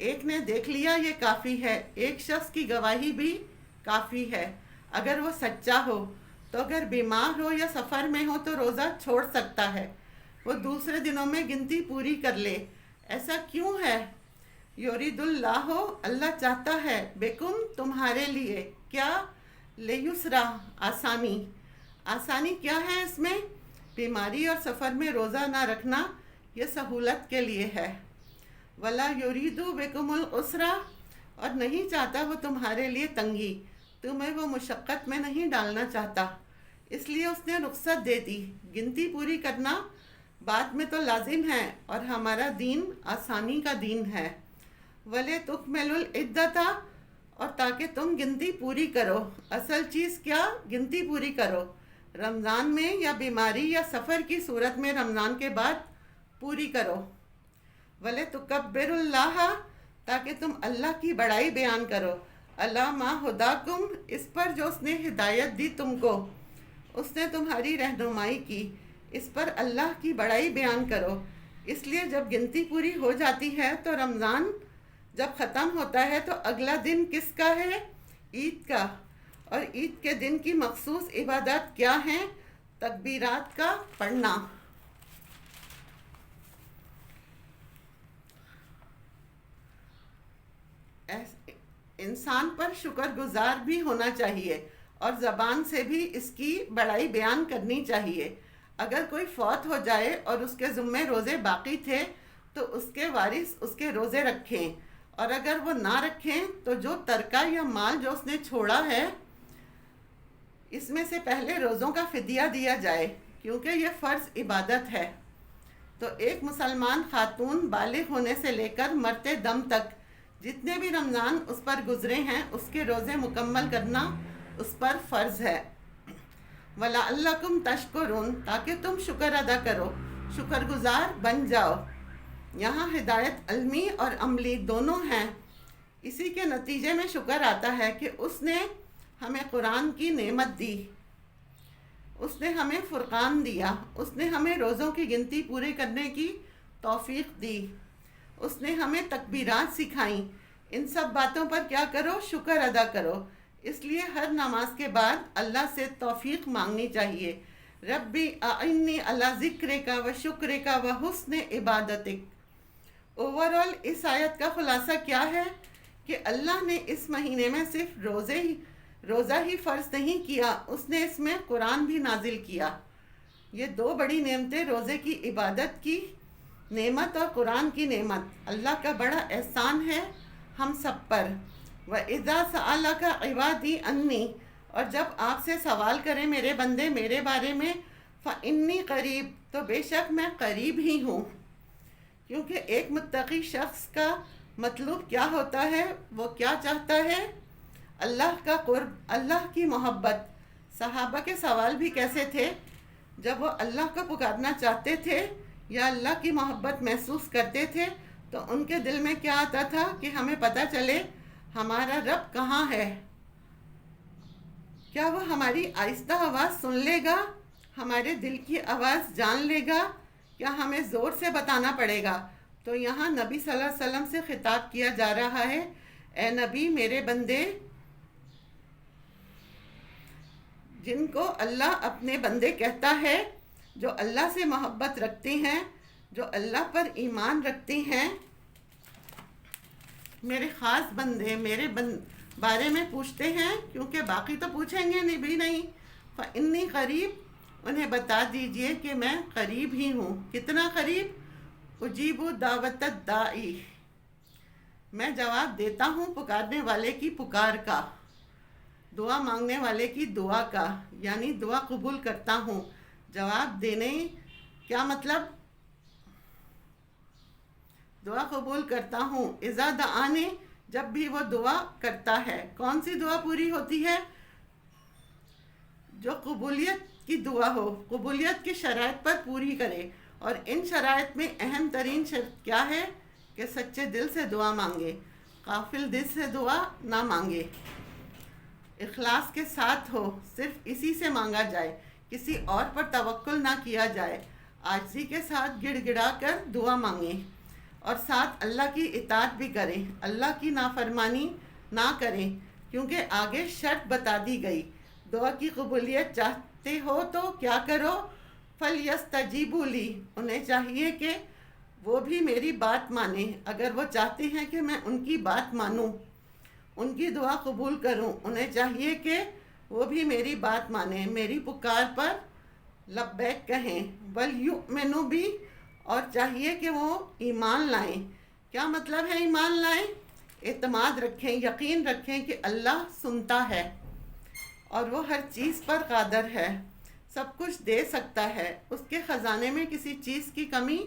ایک نے دیکھ لیا یہ کافی ہے، ایک شخص کی گواہی بھی کافی ہے۔ اگر وہ سچا ہو تو اگر بیمار ہو یا سفر میں ہو تو روزہ چھوڑ سکتا ہے، وہ دوسرے دنوں میں گنتی پوری کر لے۔ ایسا کیوں ہے؟ یرید اللہ، اللہ چاہتا ہے، بکم تمہارے لیے، کیا؟ لیسرا، آسانی۔ آسانی کیا ہے اس میں؟ بیماری اور سفر میں روزہ نہ رکھنا یہ سہولت کے لیے ہے۔ ولا یرید بکم العسر، اور نہیں چاہتا وہ تمہارے لیے تنگی، تمہیں وہ مشقت میں نہیں ڈالنا چاہتا، اس لیے اس نے رخصت دے دی۔ گنتی پوری کرنا بعد میں تو لازم ہے، اور ہمارا دین آسانی کا دین ہے۔ وَلِتُكْمِلُوا الْعِدَّةَ، اور تاکہ تم گنتی پوری کرو۔ اصل چیز کیا؟ گنتی پوری کرو، رمضان میں یا بیماری یا سفر کی صورت میں رمضان کے بعد پوری کرو۔ وَلِتُكَبِّرُوا اللَّهَ، تاکہ تم اللہ کی بڑائی بیان کرو، عَلَىٰ مَا هَدَاكُمْ، اس پر جو اس نے ہدایت دی تم کو، اس نے تمہاری رہنمائی کی، اس پر اللہ کی بڑائی بیان کرو۔ اس لیے جب گنتی پوری ہو جاتی ہے تو رمضان جب ختم ہوتا ہے تو اگلا دن کس کا ہے؟ عید کا۔ اور عید کے دن کی مخصوص عبادات کیا ہیں؟ تکبیرات کا پڑھنا۔ انسان پر شکر گزار بھی ہونا چاہیے اور زبان سے بھی اس کی بڑائی بیان کرنی چاہیے۔ اگر کوئی فوت ہو جائے اور اس کے ذمے روزے باقی تھے تو اس کے وارث اس کے روزے رکھیں، اور اگر وہ نہ رکھیں تو جو ترکہ یا مال جو اس نے چھوڑا ہے اس میں سے پہلے روزوں کا فدیہ دیا جائے، کیونکہ یہ فرض عبادت ہے۔ تو ایک مسلمان خاتون بالغ ہونے سے لے کر مرتے دم تک جتنے بھی رمضان اس پر گزرے ہیں اس کے روزے مکمل کرنا اس پر فرض ہے۔ وَلَعَلَّكُمْ تَشْكُرُونَ، تاکہ تم شکر ادا کرو، شکر گزار بن جاؤ۔ یہاں ہدایت علمی اور عملی دونوں ہیں، اسی کے نتیجے میں شکر آتا ہے کہ اس نے ہمیں قرآن کی نعمت دی، اس نے ہمیں فرقان دیا، اس نے ہمیں روزوں کی گنتی پورے کرنے کی توفیق دی، اس نے ہمیں تکبیرات سکھائیں۔ ان سب باتوں پر کیا کرو؟ شکر ادا کرو۔ اس لیے ہر نماز کے بعد اللہ سے توفیق مانگنی چاہیے۔ ربی اعنی علی ذکرک و شکرک و حسن عبادتک۔ اوورآل اس آیت کا خلاصہ کیا ہے کہ اللہ نے اس مہینے میں صرف روزہ ہی فرض نہیں کیا، اس نے اس میں قرآن بھی نازل کیا۔ یہ دو بڑی نعمتیں، روزے کی عبادت کی نعمت اور قرآن کی نعمت، اللہ کا بڑا احسان ہے ہم سب پر۔ وَإِذَا سَأَلَكَ عِبَادِي عَنِّي، اور جب آپ سے سوال کریں میرے بندے میرے بارے میں، فَإِنِّي قریب، تو بے شک میں قریب ہی ہوں۔ کیونکہ ایک متقی شخص کا مطلوب کیا ہوتا ہے؟ وہ کیا چاہتا ہے؟ اللہ کا قرب، اللہ کی محبت۔ صحابہ کے سوال بھی کیسے تھے؟ جب وہ اللہ کو پکارنا چاہتے تھے یا اللہ کی محبت محسوس کرتے تھے تو ان کے دل میں کیا آتا تھا کہ ہمیں پتہ چلے ہمارا رب کہاں ہے۔ کیا وہ ہماری آہستہ آواز سن لے گا؟ ہمارے دل کی آواز جان لے گا؟ کیا ہمیں زور سے بتانا پڑے گا؟ تو یہاں نبی صلی اللہ علیہ وسلم سے خطاب کیا جا رہا ہے، اے نبی میرے بندے، جن کو اللہ اپنے بندے کہتا ہے، جو اللہ سے محبت رکھتے ہیں، جو اللہ پر ایمان رکھتے ہیں، میرے خاص بندے میرے بارے میں پوچھتے ہیں، کیونکہ باقی تو پوچھیں گے بھی نہیں۔ فَإِنِّي قریب، انہیں بتا دیجئے کہ میں قریب ہی ہوں۔ کتنا قریب؟ اجیب دعوت الداعی، میں جواب دیتا ہوں پکارنے والے کی پکار کا، دعا مانگنے والے کی دعا کا، یعنی دعا قبول کرتا ہوں۔ جواب دینے کیا مطلب؟ دعا قبول کرتا ہوں۔ اذا دعانی، جب بھی وہ دعا کرتا ہے۔ کون سی دعا پوری ہوتی ہے؟ جو قبولیت کی دعا ہو، قبولیت کی شرائط پر پوری کرے، اور ان شرائط میں اہم ترین شرط کیا ہے؟ کہ سچے دل سے دعا مانگے، غافل دل سے دعا نہ مانگے، اخلاص کے ساتھ ہو، صرف اسی سے مانگا جائے، کسی اور پر توکل نہ کیا جائے، عاجزی کے ساتھ گڑ گڑا کر دعا مانگیں۔ اور ساتھ اللہ کی اطاعت بھی کریں، اللہ کی نافرمانی نہ کریں، کیونکہ آگے شرط بتا دی گئی۔ دعا کی قبولیت چاہتے ہو تو کیا کرو؟ فَلْيَسْتَجِيبُوا لِي، انہیں چاہیے کہ وہ بھی میری بات مانیں۔ اگر وہ چاہتے ہیں کہ میں ان کی بات مانوں، ان کی دعا قبول کروں، انہیں چاہیے کہ وہ بھی میری بات مانیں، میری پکار پر لبیک کہیں۔ وَلْيُؤْمِنُوا بِي، اور چاہیے کہ وہ ایمان لائیں۔ کیا مطلب ہے ایمان لائیں؟ اعتماد رکھیں، یقین رکھیں کہ اللہ سنتا ہے اور وہ ہر چیز پر قادر ہے، سب کچھ دے سکتا ہے، اس کے خزانے میں کسی چیز کی کمی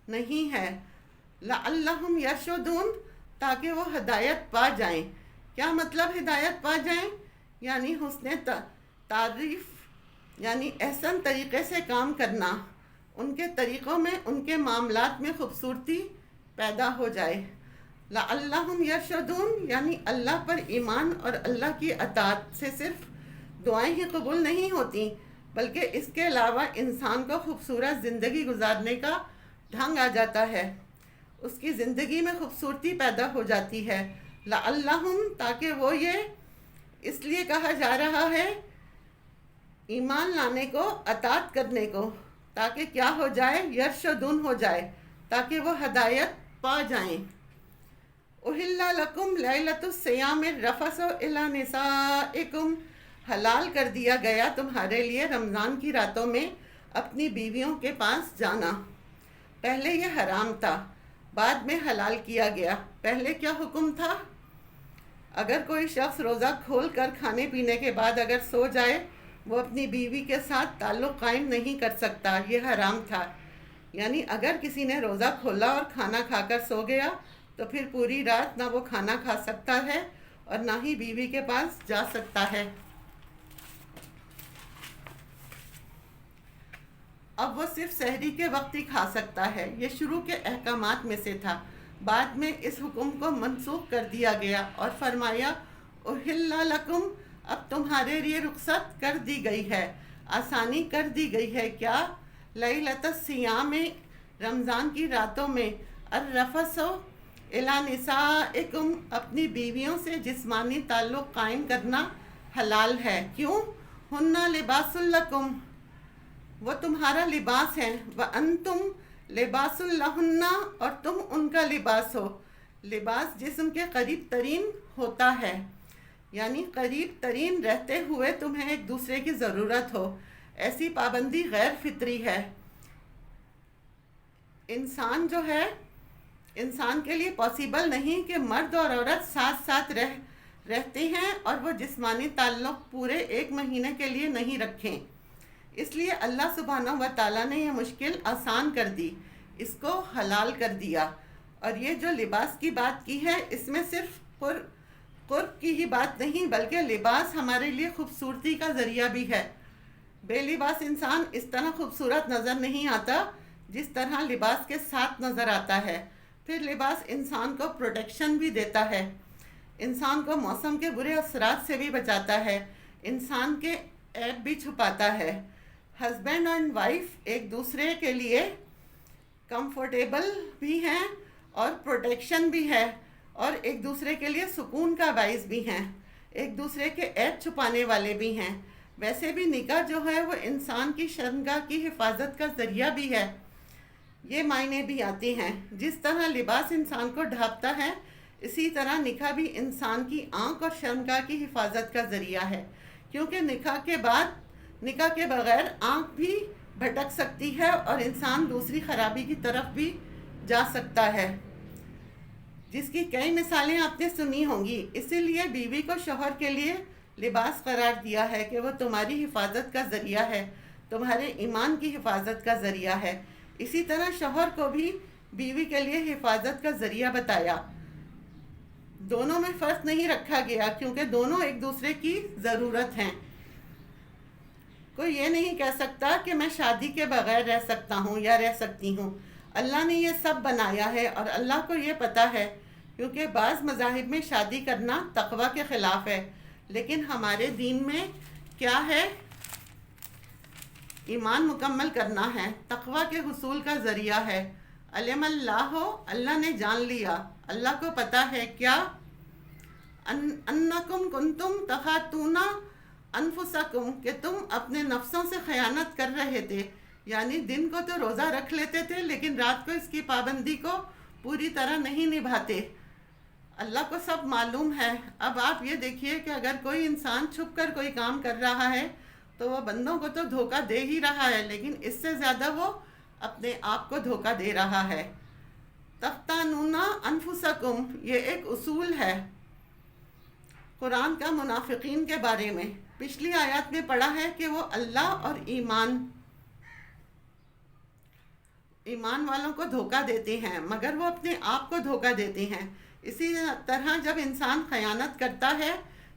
نہیں ہے۔ لَعَلَّهُمْ يَرْشُدُونَ، تاکہ وہ ہدایت پا جائیں۔ کیا مطلب ہدایت پا جائیں؟ یعنی حسن تعریف، یعنی احسن طریقے سے کام کرنا، ان کے طریقوں میں، ان کے معاملات میں خوبصورتی پیدا ہو جائے۔ لَعَلَّهُمْ يَرْشُدُونَ یعنی اللہ پر ایمان اور اللہ کی اطاعت سے صرف دعائیں ہی قبول نہیں ہوتی، بلکہ اس کے علاوہ انسان کو خوبصورت زندگی گزارنے کا ڈھنگ آ جاتا ہے، اس کی زندگی میں خوبصورتی پیدا ہو جاتی ہے۔ لَعَلَّهُمْ تاکہ وہ، یہ اس لیے کہا جا رہا ہے ایمان لانے کو، اطاعت کرنے کو، تاکہ کیا ہو جائے؟ یرشدون ہو جائے، تاکہ وہ ہدایت پا جائیں۔ اُحِلَّ لَكُمْ لَيْلَةُ الصِّيَامِ الرَّفَثُ إِلَىٰ نِسَائِكُمْ، حلال کر دیا گیا تمہارے لیے رمضان کی راتوں میں اپنی بیویوں کے پاس جانا۔ پہلے یہ حرام تھا، بعد میں حلال کیا گیا۔ پہلے کیا حکم تھا؟ اگر کوئی شخص روزہ کھول کر کھانے پینے کے بعد اگر سو جائے، وہ اپنی بیوی کے ساتھ تعلق قائم نہیں کر سکتا، یہ حرام تھا۔ یعنی اگر کسی نے روزہ کھولا اور کھانا کھا کر سو گیا تو پھر پوری رات نہ وہ کھانا کھا سکتا ہے اور نہ ہی بیوی کے پاس جا سکتا ہے۔ اب وہ صرف سحری کے وقت ہی کھا سکتا ہے۔ یہ شروع کے احکامات میں سے تھا، بعد میں اس حکم کو منسوخ کر دیا گیا اور فرمایا اُحِلَّ لَكُمْ، اب تمہارے لیے رخصت کر دی گئی ہے، آسانی کر دی گئی ہے۔ کیا؟ لیلۃ الصیام، رمضان کی راتوں میں، الرفث الی نسائکم، اپنی بیویوں سے جسمانی تعلق قائم کرنا حلال ہے۔ کیوں؟ ہن لباس لکم، وہ تمہارا لباس ہیں، وانتم لباس لہن، اور تم ان کا لباس ہو۔ لباس جسم کے قریب ترین ہوتا ہے، یعنی قریب ترین رہتے ہوئے تمہیں ایک دوسرے کی ضرورت ہو، ایسی پابندی غیر فطری ہے۔ انسان جو ہے، انسان کے لیے پاسبل نہیں کہ مرد اور عورت ساتھ ساتھ رہتے ہیں اور وہ جسمانی تعلق پورے ایک مہینے کے لیے نہیں رکھیں۔ اس لیے اللہ سبحانہ و تعالیٰ نے یہ مشکل آسان کر دی، اس کو حلال کر دیا۔ اور یہ جو لباس کی بات کی ہے، اس میں صرف قرب کی ہی بات نہیں، بلکہ لباس ہمارے لیے خوبصورتی کا ذریعہ بھی ہے۔ بے لباس انسان اس طرح خوبصورت نظر نہیں آتا جس طرح لباس کے ساتھ نظر آتا ہے۔ پھر لباس انسان کو پروٹیکشن بھی دیتا ہے، انسان کو موسم کے برے اثرات سے بھی بچاتا ہے، انسان کے عیب بھی چھپاتا ہے۔ ہسبینڈ اینڈ وائف ایک دوسرے کے لیے کمفرٹیبل بھی ہیں اور پروٹیکشن بھی ہے، اور ایک دوسرے کے لیے سکون کا باعث بھی ہیں، ایک دوسرے کے عیب چھپانے والے بھی ہیں۔ ویسے بھی نکاح جو ہے وہ انسان کی شرمگاہ کی حفاظت کا ذریعہ بھی ہے، یہ معنی بھی آتے ہیں۔ جس طرح لباس انسان کو ڈھانپتا ہے، اسی طرح نکاح بھی انسان کی آنکھ اور شرمگاہ کی حفاظت کا ذریعہ ہے، کیونکہ نکاح کے بغیر آنکھ بھی بھٹک سکتی ہے اور انسان دوسری خرابی کی طرف بھی جا سکتا ہے، جس کی کئی مثالیں آپ نے سنی ہوں گی۔ اسی لیے بیوی کو شوہر کے لیے لباس قرار دیا ہے کہ وہ تمہاری حفاظت کا ذریعہ ہے، تمہارے ایمان کی حفاظت کا ذریعہ ہے۔ اسی طرح شوہر کو بھی بیوی کے لیے حفاظت کا ذریعہ بتایا۔ دونوں میں فرق نہیں رکھا گیا، کیونکہ دونوں ایک دوسرے کی ضرورت ہیں۔ کوئی یہ نہیں کہہ سکتا کہ میں شادی کے بغیر رہ سکتا ہوں یا رہ سکتی ہوں۔ اللہ نے یہ سب بنایا ہے اور اللہ کو یہ پتہ ہے، کیونکہ بعض مذاہب میں شادی کرنا تقوی کے خلاف ہے، لیکن ہمارے دین میں کیا ہے؟ ایمان مکمل کرنا ہے، تقوی کے حصول کا ذریعہ ہے۔ علم اللہ ہو، اللہ نے جان لیا، اللہ کو پتہ ہے کیا، انکم کنتم تخاتون انفسکم، کہ تم اپنے نفسوں سے خیانت کر رہے تھے، یعنی دن کو تو روزہ رکھ لیتے تھے لیکن رات کو اس کی پابندی کو پوری طرح نہیں نبھاتے۔ اللہ کو سب معلوم ہے۔ اب آپ یہ دیکھیے کہ اگر کوئی انسان چھپ کر کوئی کام کر رہا ہے تو وہ بندوں کو تو دھوکہ دے ہی رہا ہے، لیکن اس سے زیادہ وہ اپنے آپ کو دھوکہ دے رہا ہے۔ تختانون انفسکم، یہ ایک اصول ہے قرآن کا منافقین کے بارے میں۔ پچھلی آیات میں پڑھا ہے کہ وہ اللہ اور ایمان والوں کو دھوکہ دیتے ہیں، مگر وہ اپنے آپ کو دھوکہ دیتے ہیں۔ اسی طرح جب انسان خیانت کرتا ہے،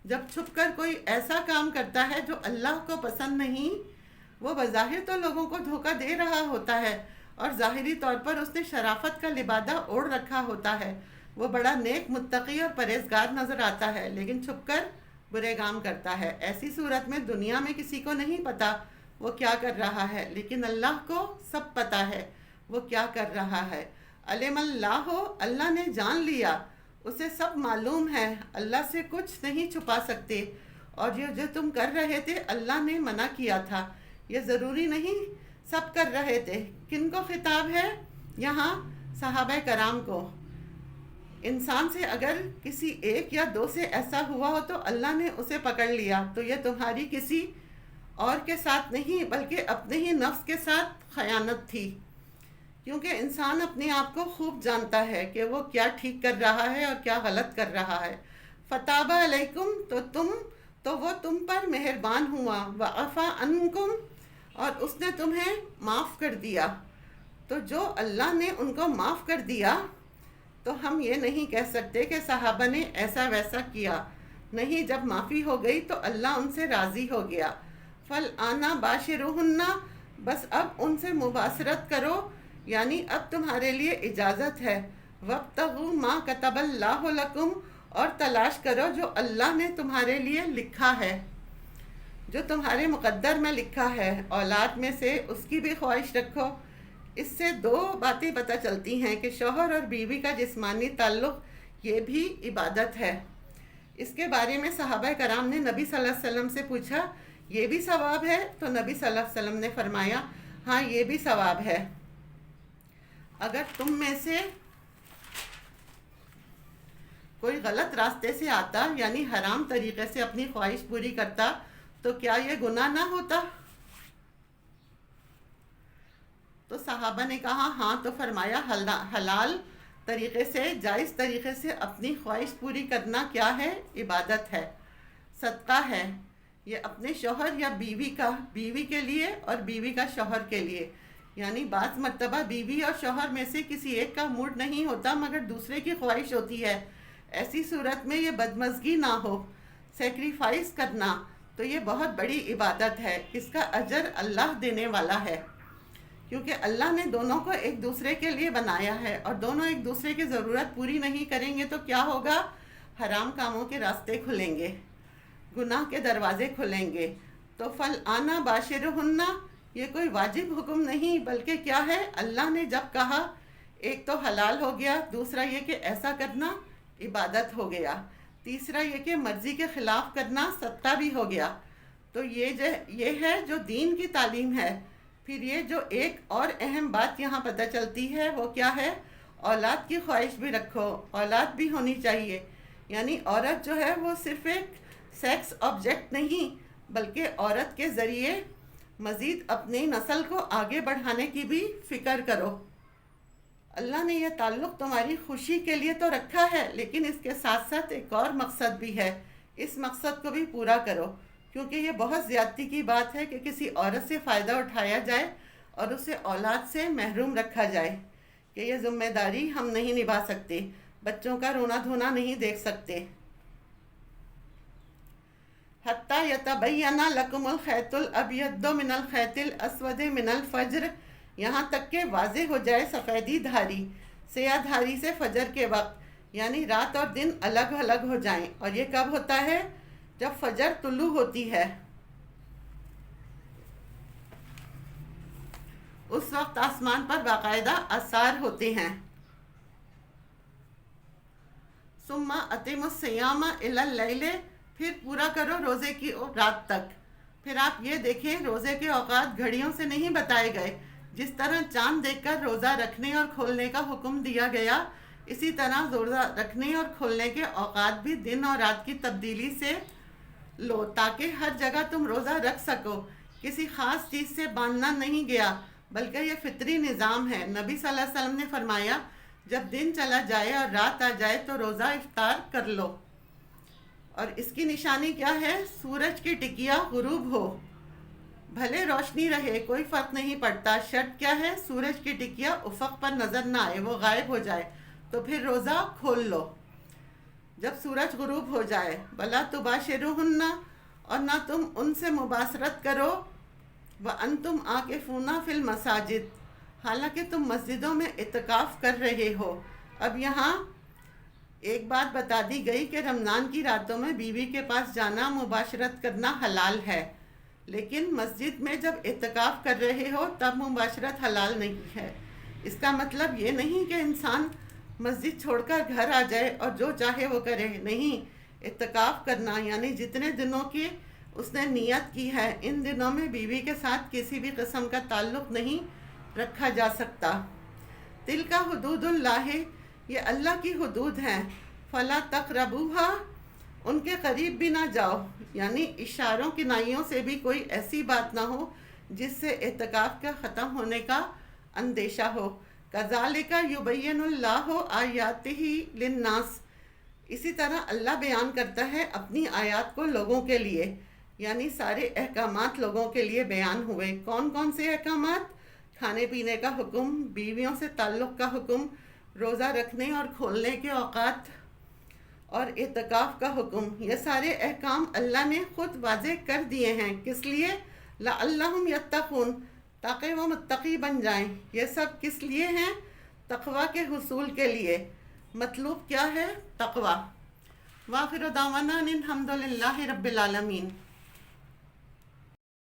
جب چھپ کر کوئی ایسا کام کرتا ہے جو اللہ کو پسند نہیں، وہ بظاہر تو لوگوں کو دھوکہ دے رہا ہوتا ہے اور ظاہری طور پر اس نے شرافت کا لبادہ اوڑھ رکھا ہوتا ہے، وہ بڑا نیک، متقی اور پرہیزگار نظر آتا ہے، لیکن چھپ کر برے کام کرتا ہے۔ ایسی صورت میں دنیا میں کسی کو نہیں پتا وہ کیا کر رہا ہے، لیکن اللہ کو سب پتا ہے وہ کیا کر رہا ہے۔ علم اللہ ہو، اللہ نے جان لیا، اسے سب معلوم ہے، اللہ سے کچھ نہیں چھپا سکتے، اور یہ جو تم کر رہے تھے اللہ نے منع کیا تھا، یہ ضروری نہیں سب کر رہے تھے۔ کن کو خطاب ہے یہاں؟ صحابہ کرام کو۔ انسان سے اگر کسی ایک یا دو سے ایسا ہوا ہو تو اللہ نے اسے پکڑ لیا، تو یہ تمہاری کسی اور کے ساتھ نہیں بلکہ اپنے ہی نفس کے ساتھ خیانت تھی، کیونکہ انسان اپنے آپ کو خوب جانتا ہے کہ وہ کیا ٹھیک کر رہا ہے اور کیا غلط کر رہا ہے۔ فتاب علیکم، تو وہ تم پر مہربان ہوا، وعفا عنکم، اور اس نے تمہیں معاف کر دیا۔ تو جو اللہ نے ان کو معاف کر دیا تو ہم یہ نہیں کہہ سکتے کہ صحابہ نے ایسا ویسا کیا، نہیں، جب معافی ہو گئی تو اللہ ان سے راضی ہو گیا۔ فَالْآنَ بَاشِرُوهُنَّ، بس اب ان سے مباشرت کرو، یعنی اب تمہارے لیے اجازت ہے۔ وَابْتَغُوا مَا كَتَبَ اللَّهُ لَكُمْ، اور تلاش کرو جو اللہ نے تمہارے لیے لکھا ہے، جو تمہارے مقدر میں لکھا ہے۔ اولاد میں سے اس کی بھی خواہش رکھو۔ اس سے دو باتیں پتہ چلتی ہیں کہ شوہر اور بیوی کا جسمانی تعلق یہ بھی عبادت ہے۔ اس کے بارے میں صحابہ کرام نے نبی صلی اللہ علیہ وسلم سے پوچھا، یہ بھی ثواب ہے؟ تو نبی صلی اللہ علیہ وسلم نے فرمایا، ہاں یہ بھی ثواب ہے۔ اگر تم میں سے کوئی غلط راستے سے آتا، یعنی حرام طریقے سے اپنی خواہش پوری کرتا، تو کیا یہ گناہ نہ ہوتا؟ تو صحابہ نے کہا ہاں، تو فرمایا حلال طریقے سے، جائز طریقے سے اپنی خواہش پوری کرنا کیا ہے؟ عبادت ہے، صدقہ ہے۔ یہ اپنے شوہر یا بیوی کے لیے اور بیوی کا شوہر کے لیے، یعنی بعض مرتبہ بیوی اور شوہر میں سے کسی ایک کا موڈ نہیں ہوتا مگر دوسرے کی خواہش ہوتی ہے، ایسی صورت میں یہ بدمزگی نہ ہو، سیکریفائس کرنا، تو یہ بہت بڑی عبادت ہے، اس کا اجر اللہ دینے والا ہے، کیونکہ اللہ نے دونوں کو ایک دوسرے کے لیے بنایا ہے، اور دونوں ایک دوسرے کی ضرورت پوری نہیں کریں گے تو کیا ہوگا؟ حرام کاموں کے راستے کھلیں گے، گناہ کے دروازے کھلیں گے۔ تو فَالْآنَ بَاشِرُوهُنَّ، یہ کوئی واجب حکم نہیں، بلکہ کیا ہے؟ اللہ نے جب کہا، ایک تو حلال ہو گیا، دوسرا یہ کہ ایسا کرنا عبادت ہو گیا، تیسرا یہ کہ مرضی کے خلاف کرنا صدقہ بھی ہو گیا۔ تو یہ ہے جو دین کی تعلیم ہے۔ پھر یہ جو ایک اور اہم بات یہاں پتہ چلتی ہے وہ کیا ہے؟ اولاد کی خواہش بھی رکھو، اولاد بھی ہونی چاہیے، یعنی عورت جو ہے وہ صرف ایک سیکس آبجیکٹ نہیں بلکہ عورت کے ذریعے مزید اپنی نسل کو آگے بڑھانے کی بھی فکر کرو۔ اللہ نے یہ تعلق تمہاری خوشی کے لیے تو رکھا ہے، لیکن اس کے ساتھ ساتھ ایک اور مقصد بھی ہے، اس مقصد کو بھی پورا کرو، کیونکہ یہ بہت زیادتی کی بات ہے کہ کسی عورت سے فائدہ اٹھایا جائے اور اسے اولاد سے محروم رکھا جائے، کہ یہ ذمہ داری ہم نہیں نبھا سکتے، بچوں کا رونا دھونا نہیں دیکھ سکتے۔ حتیٰ یتبین لکم الخیط الابیض من الخیط الاسود من الفجر، یہاں تک کہ واضح ہو جائے سفیدی دھاری سیاہ دھاری سے فجر کے وقت، یعنی رات اور دن الگ الگ ہو جائیں۔ اور یہ کب ہوتا ہے؟ جب فجر طلوع ہوتی ہے۔ اس وقت آسمان پر باقاعدہ آثار ہوتے ہیں۔ ثم اتموا الصیام الی اللیل، پھر پورا کرو روزے کی رات تک۔ پھر آپ یہ دیکھیں روزے کے اوقات گھڑیوں سے نہیں بتائے گئے، جس طرح چاند دیکھ کر روزہ رکھنے اور کھولنے کا حکم دیا گیا، اسی طرح روزہ رکھنے اور کھولنے کے اوقات بھی دن اور رات کی تبدیلی سے لو، تاکہ ہر جگہ تم روزہ رکھ سکو۔ کسی خاص چیز سے باندھنا نہیں گیا، بلکہ یہ فطری نظام ہے۔ نبی صلی اللہ علیہ وسلم نے فرمایا، جب دن چلا جائے اور رات آ جائے تو روزہ افطار کر لو۔ اور اس کی نشانی کیا ہے؟ سورج کی ٹکیا غروب ہو، بھلے روشنی رہے کوئی فرق نہیں پڑتا، شرط کیا ہے؟ سورج کی ٹکیا افق پر نظر نہ آئے، وہ غائب ہو جائے، تو پھر روزہ کھول لو جب سورج غروب ہو جائے۔ بلا تباشروہن، اور نہ تم ان سے مباشرت کرو، وانتم عاکفون فی المساجد، حالانکہ تم مسجدوں میں اعتکاف کر رہے ہو۔ اب یہاں ایک بات بتا دی گئی کہ رمضان کی راتوں میں بیوی کے پاس جانا، مباشرت کرنا حلال ہے، لیکن مسجد میں جب اعتکاف کر رہے ہو تب مباشرت حلال نہیں ہے۔ اس کا مطلب یہ نہیں کہ انسان مسجد چھوڑ کر گھر آ جائے اور جو چاہے وہ کرے، نہیں۔ اعتکاف کرنا یعنی جتنے دنوں کی اس نے نیت کی ہے، ان دنوں میں بیوی کے ساتھ کسی بھی قسم کا تعلق نہیں رکھا جا سکتا۔ تلک حدود اللہ، یہ اللہ کی حدود ہیں، فلا تقربوہا، ان کے قریب بھی نہ جاؤ، یعنی اشاروں کنائیوں سے بھی کوئی ایسی بات نہ ہو جس سے اعتکاف کا ختم ہونے کا اندیشہ ہو۔ کذالک یبین اللہ آیاتہ للناس، اسی طرح اللہ بیان کرتا ہے اپنی آیات کو لوگوں کے لیے، یعنی سارے احکامات لوگوں کے لیے بیان ہوئے۔ کون کون سے احکامات؟ کھانے پینے کا حکم، بیویوں سے تعلق کا حکم، روزہ رکھنے اور کھولنے کے اوقات، اور اعتکاف کا حکم۔ یہ سارے احکام اللہ نے خود واضح کر دیے ہیں، کس لیے؟ لعلہم یتقون، تاکہ وہ متقی بن جائیں۔ یہ سب کس لیے ہیں؟ تقوی کے حصول کے لیے۔ مطلوب کیا ہے؟ تقوی۔ وآخر دعوانا ان الحمد للہ رب العالمین۔